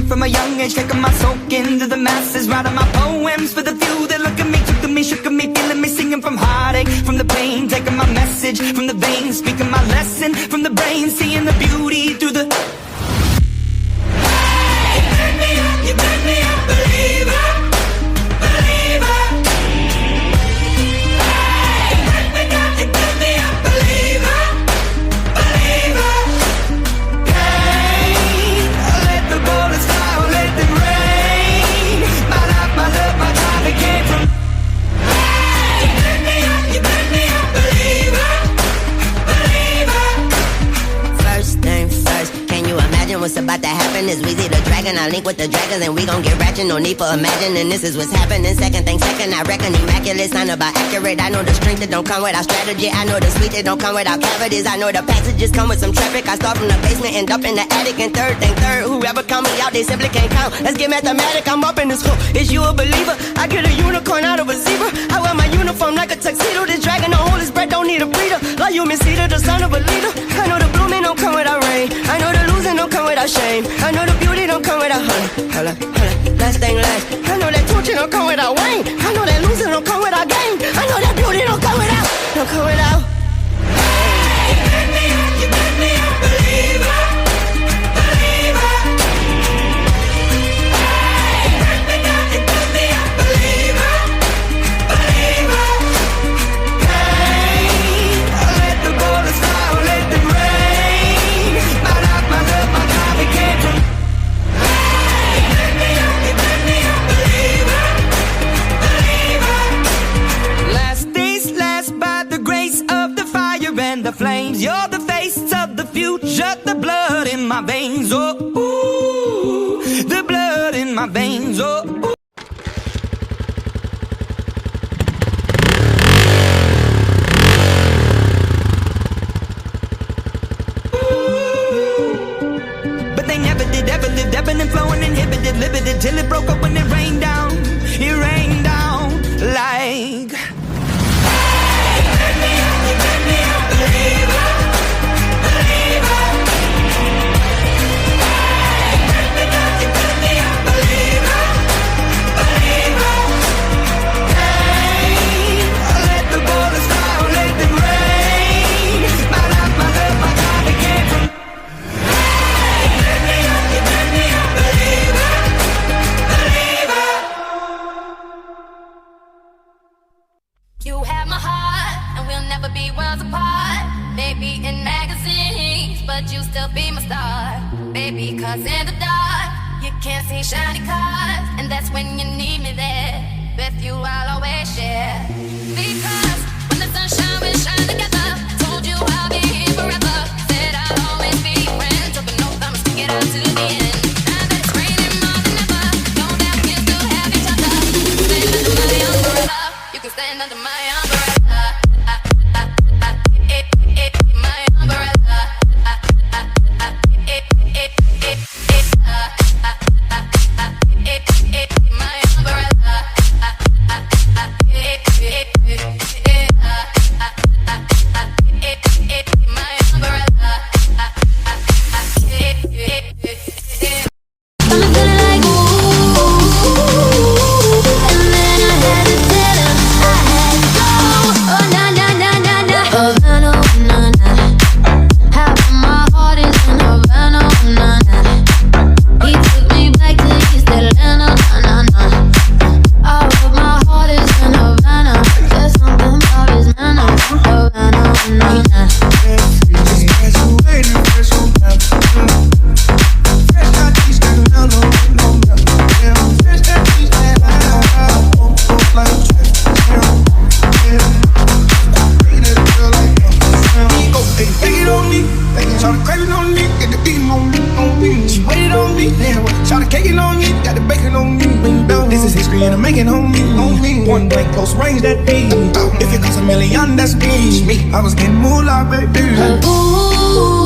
from a young age, taking my soak into the masses, writing my poems for the few that look at me, took to me, shook at me, feeling me, singing from heartache, from the pain, taking my message from the veins, speaking my lesson from the brain, seeing the beauty through the... Hey, you make me a believer, believer. Hey, you make me a believer, believer. Hey, let the bullets fly, let them rain. My life, my love, my time, it came from... Hey, you make me a believer, believer. First thing first, can you imagine what's about to happen? Is Weezy the dragon, I link with the dragons and we gon' get ratchet, no need for imagining, this is what's happening. Second thing second, I reckon immaculate, sign about accurate. I know the strength that don't come without strategy, I know the sweet that don't come without cavities, I know the passages come with some traffic. I start from the basement, end up in the attic, and third thing third, whoever count me out, they simply can't count. Let's get mathematic, I'm up in this hook. Is you a believer? I get a unicorn out of a zebra. I wear my uniform like a tuxedo. This dragon don't hold his breath, don't need a breather. Like you miss either, the son of a leader. I know the blooming don't come without rain, I know the losing don't come without shame, I know the beauty don't come without honey. Holla, last thing last, I know that torture don't come without Wayne, I know that losing don't come without gain, I know that beauty don't come without, don't come without. Hey, you make me a believer, believer. Hey, you make me a believer, believer. Hey, let the bullets fly, let them rain. My life, my love, my time, it came from... Hey, you make me a believer, believer. Last days last by the grace of the fire and the flames. You're the face of the future, the blood in my veins. Oh, ooh, the blood in my veins. Oh, ooh. But they never did, ever lived, ebbing and flowing, inhibited, limited, till it broke up when it rained down. It rained down like... Hey, you make me a believer, believer. Hey, you make me a believer, believer. Hey, let the bullets fly, let them rain. My life, my love, my time, it came from... Hey, you make me a believer, believer. You have my heart, and we'll never be worlds apart. Maybe in magazines, but you still be my star. Baby, cause in the dark, you can't see shiny cars, and that's when you need me there. With you I'll always share. Because when the sun shines, we'll shine together. Told you I'll be here forever. Said I'll always be your friend. Took an oath, I'ma stick it out to the end. Now that it's raining more than ever, know that we'll still have each other. Stand under my umbrella, you can stand under my umbrella. My umbrella. My history and I'm making on me. Point blank, close range, that be. If it costs $1 million, that's me. I was getting moolah, baby. Ooh.